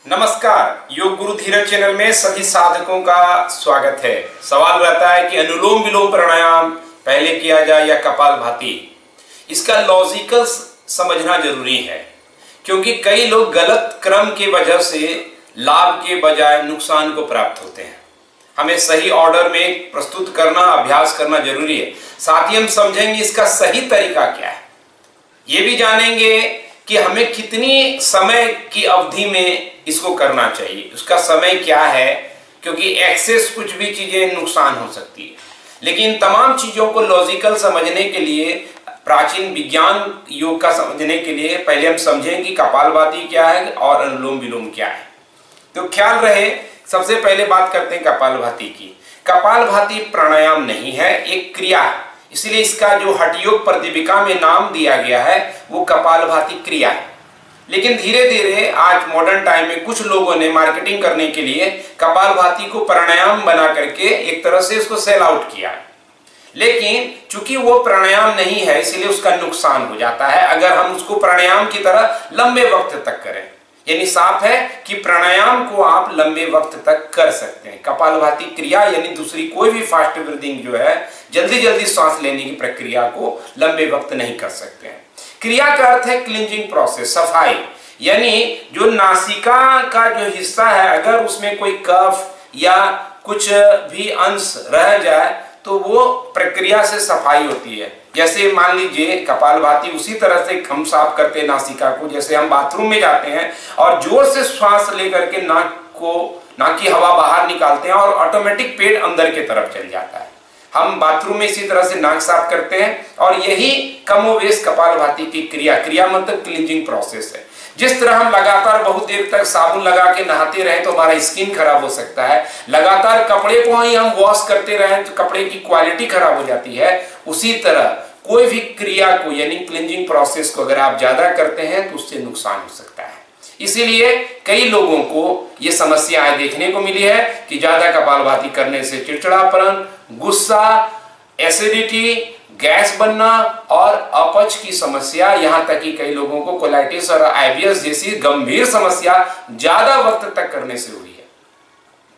नमस्कार, योग गुरु धीरज चैनल में सभी साधकों का स्वागत है। सवाल रहता है कि अनुलोम विलोम प्राणायाम पहले किया जाए या कपालभाति। इसका लॉजिकल समझना जरूरी है, क्योंकि कई लोग गलत क्रम की वजह से लाभ के बजाय नुकसान को प्राप्त होते हैं। हमें सही ऑर्डर में प्रस्तुत करना, अभ्यास करना जरूरी है। साथ ही हम समझेंगे इसका सही तरीका क्या है, ये भी जानेंगे कि हमें कितनी समय की अवधि में इसको करना चाहिए, उसका समय क्या है, क्योंकि एक्सेस कुछ भी चीजें नुकसान हो सकती है। लेकिन तमाम चीजों को लॉजिकल समझने के लिए, प्राचीन विज्ञान योग का समझने के लिए पहले हम समझें कि कपालभाति क्या है और अनुलोम विलोम क्या है। तो ख्याल रहे, सबसे पहले बात करते हैं कपालभाति की। कपालभाति प्राणायाम नहीं है, एक क्रिया है। इसलिए इसका जो हठयोग प्रतिविका में नाम दिया गया है वो कपालभाति क्रिया है। लेकिन धीरे धीरे आज मॉडर्न टाइम में कुछ लोगों ने मार्केटिंग करने के लिए कपालभाति को प्राणायाम बना करके एक तरह से उसको सेल आउट किया है। लेकिन चूंकि वो प्राणायाम नहीं है, इसलिए उसका नुकसान हो जाता है अगर हम उसको प्राणायाम की तरह लंबे वक्त तक करें। यानी साफ है कि प्राणायाम को आप लंबे वक्त तक कर सकते हैं। कपालभाति क्रिया यानी दूसरी कोई भी फास्ट ब्रीदिंग जो है, जल्दी जल्दी सांस लेने की प्रक्रिया को लंबे वक्त नहीं कर सकते हैं। क्रिया का अर्थ है क्लींजिंग प्रोसेस, सफाई। यानी जो नासिका का जो हिस्सा है, अगर उसमें कोई कफ या कुछ भी अंश रह जाए तो वो प्रक्रिया से सफाई होती है। जैसे मान लीजिए कपालभाति उसी तरह से हम साफ करते हैं नासिका को, जैसे हम बाथरूम में जाते हैं और जोर से श्वास लेकर के नाक की हवा बाहर निकालते हैं और ऑटोमेटिक पेट अंदर की तरफ चल जाता है। हम बाथरूम में इसी तरह से नाक साफ करते हैं और यही कमोवेश कपालभाति की क्रिया मतलब क्लींजिंग प्रोसेस है। जिस तरह हम लगातार बहुत देर तक साबुन लगा के नहाते रहे तो हमारा स्किन खराब हो सकता है, लगातार कपड़े को ही हम वॉश करते रहे तो कपड़े की क्वालिटी खराब हो जाती है, उसी तरह कोई भी क्रिया को यानी क्लींजिंग प्रोसेस को अगर आप ज्यादा करते हैं तो उससे नुकसान हो सकता है। इसीलिए कई लोगों को ये समस्याएं देखने को मिली है कि ज्यादा कपालभाति करने से चिड़चिड़ापन, गुस्सा, एसिडिटी, गैस बनना और अपच की समस्या, यहां तक कि कई लोगों को कोलाइटिस और आईबीएस जैसी गंभीर समस्या ज्यादा वक्त तक करने से हुई है।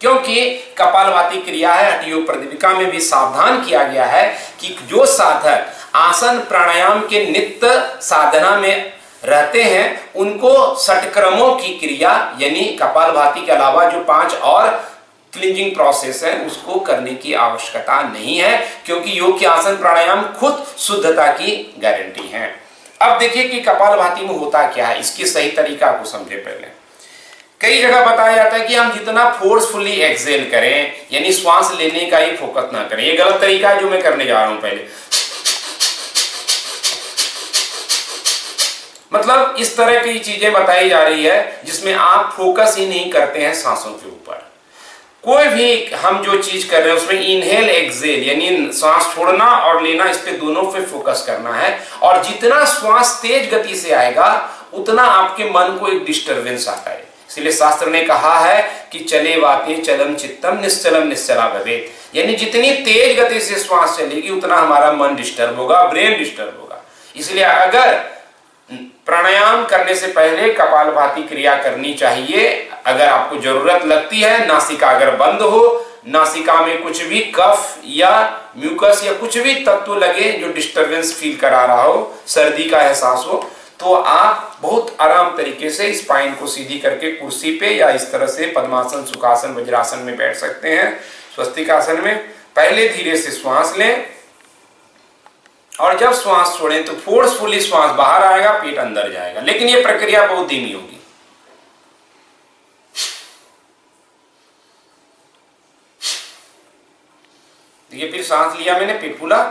क्योंकि कपालभाति क्रिया है, हठयोग प्रतिविका में भी सावधान किया गया है कि जो साधक आसन प्राणायाम के नित्य साधना में रहते हैं उनको षटक्रमों की क्रिया यानी कपालभाति के अलावा जो 5 और क्लींजिंग प्रोसेस है उसको करने की आवश्यकता नहीं है, क्योंकि योग के आसन प्राणायाम खुद शुद्धता की गारंटी है। अब देखिए कि कपालभाति में होता क्या है, इसके सही तरीका को समझे। पहले कई जगह बताया जाता है कि हम जितना फोर्सफुली एक्सेल करें यानी श्वास लेने का ही फोकस ना करें। ये गलत तरीका है जो मैं करने जा रहा हूं। पहले मतलब इस तरह की चीजें बताई जा रही है जिसमें आप फोकस ही नहीं करते हैं सांसों के ऊपर। कोई भी हम जो चीज कर रहे हैं उसमें इनहेल एक्सेल यानी श्वास छोड़ना और लेना, इस पे दोनों पे फोकस करना है। और जितना श्वास तेज गति से आएगा उतना आपके मन को एक डिस्टरबेंस आता है। इसलिए शास्त्र ने कहा है कि चले वाते चलम चित्तम निश्चलम निश्चला भवेत्, यानी जितनी तेज गति से श्वास चलेगी उतना हमारा मन डिस्टर्ब होगा, ब्रेन डिस्टर्ब होगा। इसलिए अगर प्राणायाम करने से पहले कपालभाति क्रिया करनी चाहिए। अगर आपको जरूरत लगती है, नासिका अगर बंद हो, नासिका में कुछ भी कफ या म्यूकस या कुछ भी तत्व लगे जो डिस्टरबेंस फील करा रहा हो, सर्दी का एहसास हो, तो आप बहुत आराम तरीके से स्पाइन को सीधी करके कुर्सी पे या इस तरह से पद्मासन, सुखासन, वज्रासन में बैठ सकते हैं। स्वस्तिकासन में पहले धीरे से श्वास लें और जब श्वास छोड़ें तो फोर्सफुली श्वास बाहर आएगा, पेट अंदर जाएगा। लेकिन यह प्रक्रिया बहुत धीमी होगी। देखिए, फिर सांस लिया मैंने, पेट फूला,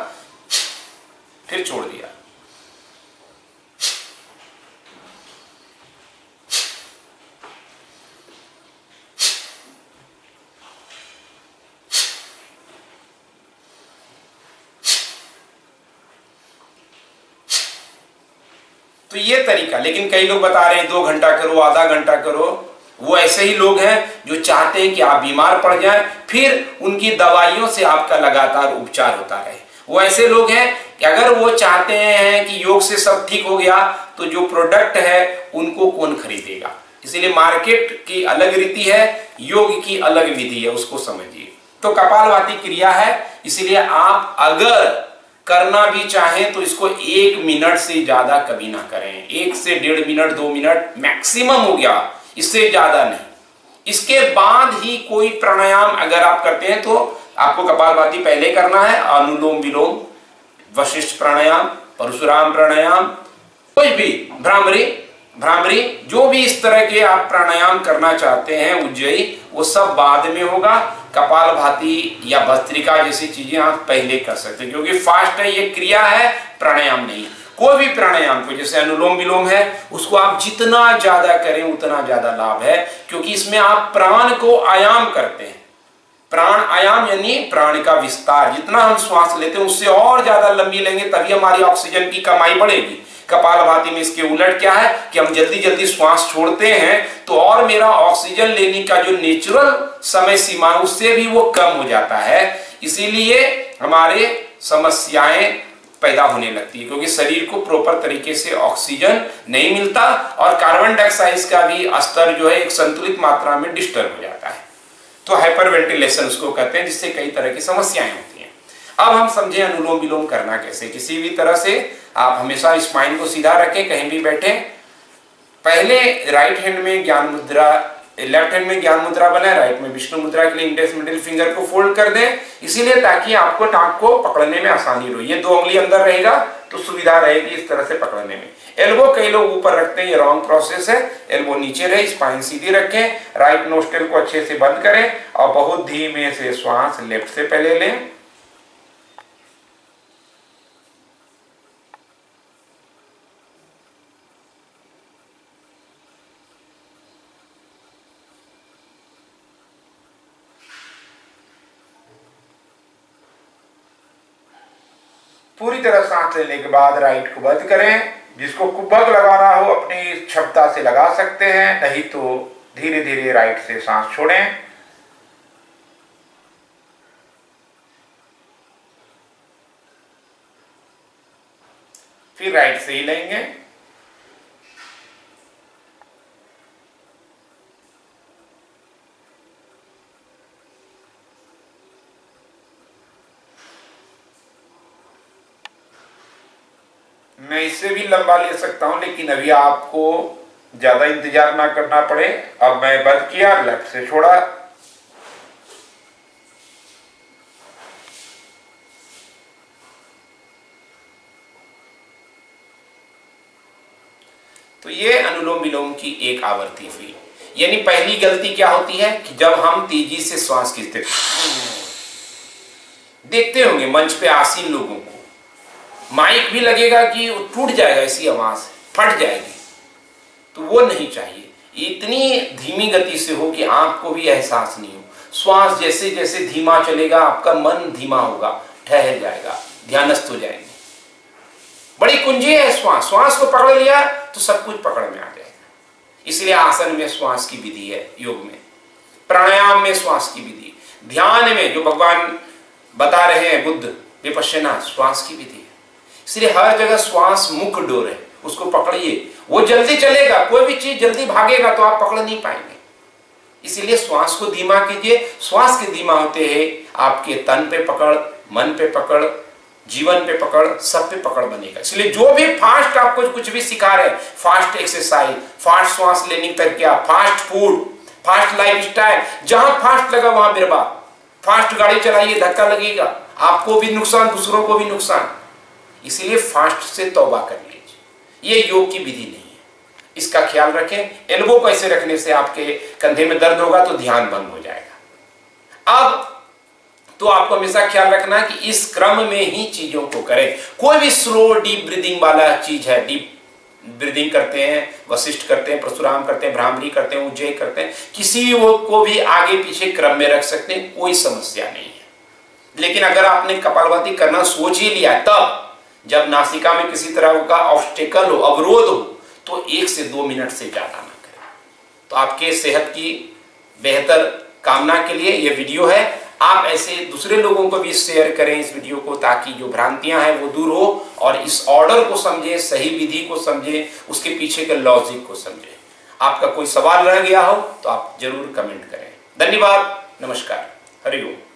फिर छोड़ दिया। तो ये तरीका, लेकिन कई लोग बता रहे हैं 2 घंटा करो, आधा घंटा करो। वो ऐसे ही लोग हैं जो चाहते हैं कि आप बीमार पड़ जाएं, फिर उनकी दवाइयों से आपका लगातार उपचार होता रहे। वो ऐसे लोग हैं कि अगर वो चाहते हैं कि योग से सब ठीक हो गया तो जो प्रोडक्ट है उनको कौन खरीदेगा। इसीलिए मार्केट की अलग रीति है, योग की अलग विधि है, उसको समझिए। तो कपालभाति क्रिया है, इसीलिए आप अगर करना भी चाहें तो इसको 1 मिनट से ज्यादा कभी ना करें। 1 से 1.5 मिनट 2 मिनट मैक्सिमम हो गया, इससे ज्यादा नहीं। इसके बाद ही कोई प्राणायाम अगर आप करते हैं तो आपको कपालभाति पहले करना है, अनुलोम विलोम, वशिष्ठ प्राणायाम, परशुराम प्राणायाम, कोई भी भ्रामरी जो भी इस तरह के आप प्राणायाम करना चाहते हैं, उज्जयी, वो सब बाद में होगा। कपालभाति या भस्त्रिका जैसी चीजें आप पहले कर सकते हैं, क्योंकि फास्ट है, ये क्रिया है, प्राणायाम नहीं। कोई भी प्राणायाम को, जैसे अनुलोम विलोम है, उसको आप जितना ज्यादा करें उतना ज्यादा लाभ है, क्योंकि इसमें आप प्राण को आयाम करते हैं। प्राण आयाम यानी प्राण का विस्तार, जितना हम श्वास लेते हैं उससे और ज्यादा लंबी लेंगे, तभी हमारी ऑक्सीजन की कमाई बढ़ेगी। कपालभाति में इसके उलट क्या है कि हम जल्दी जल्दी श्वास छोड़ते हैं तो और मेरा ऑक्सीजन लेने का जो नेचुरल समय सीमा उससे भी वो कम हो जाता है, इसीलिए हमारे समस्याएं पैदा होने लगती है, क्योंकि शरीर को प्रॉपर तरीके से ऑक्सीजन नहीं मिलता और कार्बन डाइऑक्साइड का भी स्तर जो है एक संतुलित मात्रा में डिस्टर्ब हो जाता है। तो हाइपर वेंटिलेशन उसको कहते हैं, जिससे कई तरह की समस्याएं होती हैं। अब हम समझे अनुलोम विलोम करना कैसे। किसी भी तरह से आप हमेशा स्पाइन को सीधा रखें, कहीं भी बैठे। पहले राइट हैंड में ज्ञान मुद्रा, लेफ्ट हैंड में ज्ञान मुद्रा बनाए, राइट में विष्णु मुद्रा के लिए इंडेक्स मिडिल फिंगर को फोल्ड कर दें, इसीलिए ताकि आपको नाक को पकड़ने में आसानी हो। ये 2 उंगली अंदर रहेगा तो सुविधा रहेगी इस तरह से पकड़ने में। एल्बो कई लोग ऊपर रखते हैं, ये रॉन्ग प्रोसेस है। एल्बो नीचे रहे, स्पाइन सीधी रखें, राइट नोस्ट्रिल को अच्छे से बंद करें और बहुत धीमे से श्वास लेफ्ट से पहले लें। पूरी तरह सांस लेने के बाद राइट को बंद करें। जिसको कुब्भक लगाना हो अपनी क्षमता से लगा सकते हैं, नहीं तो धीरे धीरे राइट से सांस छोड़ें। फिर राइट से ही लेंगे। मैं इससे भी लंबा ले सकता हूं, लेकिन अभी आपको ज्यादा इंतजार ना करना पड़े। अब मैं बंद किया, लेफ्ट से छोड़ा। तो ये अनुलोम विलोम की एक आवृत्ति हुई। यानी पहली गलती क्या होती है कि जब हम तेजी से श्वास खींचते, देखते होंगे मंच पे आसीन लोगों को माइक भी लगेगा कि टूट जाएगा, ऐसी आवाज फट जाएगी, तो वो नहीं चाहिए। इतनी धीमी गति से हो कि आंख को भी एहसास नहीं हो। श्वास जैसे जैसे धीमा चलेगा आपका मन धीमा होगा, ठहर जाएगा, ध्यानस्थ हो जाएंगे। बड़ी कुंजी है श्वास, श्वास को पकड़ लिया तो सब कुछ पकड़ में आ जाएगा। इसलिए आसन में श्वास की विधि है, योग में, प्राणायाम में श्वास की विधि, ध्यान में जो भगवान बता रहे हैं बुद्ध, विपश्यना, श्वास की विधि है। इसलिए हर जगह श्वास मुख्य डोर है, उसको पकड़िए। वो जल्दी चलेगा, कोई भी चीज जल्दी भागेगा तो आप पकड़ नहीं पाएंगे। इसीलिए श्वास को धीमा कीजिए। श्वास के धीमा होते हैं आपके तन पे पकड़, मन पे पकड़, जीवन पे पकड़, सब पे पकड़ बनेगा। इसलिए जो भी फास्ट आपको कुछ भी सिखा रहे हैं, फास्ट एक्सरसाइज, फास्ट श्वास लेने तरीका, fast food, fast life style, जहां फास्ट लगा वहां बर्बाद। फास्ट गाड़ी चलाइए, धक्का लगेगा, आपको भी नुकसान, दूसरों को भी नुकसान। इसीलिए फास्ट से तौबा कर लीजिए। ये योग की विधि नहीं है, इसका ख्याल रखें। एल्बो को ऐसे रखने से आपके कंधे में दर्द होगा तो ध्यान भंग हो जाएगा। अब तो आपको हमेशा ख्याल रखना कि इस क्रम में ही चीजों को करें। कोई भी स्लो डीप ब्रीदिंग वाला चीज है, डीप ब्रीदिंग करते हैं, वशिष्ठ करते हैं, परशुराम करते हैं, भ्रामरी करते हैं, उज्जय करते हैं, किसी को भी आगे पीछे क्रम में रख सकते हैं, कोई समस्या नहीं है। लेकिन अगर आपने कपालभाति करना सोच ही लिया, तब जब नासिका में किसी तरह का ऑब्स्टेकल हो, अवरोध हो, तो 1 से 2 मिनट से ज्यादा ना करें। तो आपके सेहत की बेहतर कामना के लिए यह वीडियो है। आप ऐसे दूसरे लोगों को भी शेयर करें इस वीडियो को, ताकि जो भ्रांतियां हैं वो दूर हो और इस ऑर्डर को समझें, सही विधि को समझें, उसके पीछे के लॉजिक को समझें। आपका कोई सवाल रह गया हो तो आप जरूर कमेंट करें। धन्यवाद, नमस्कार, हरि ओम।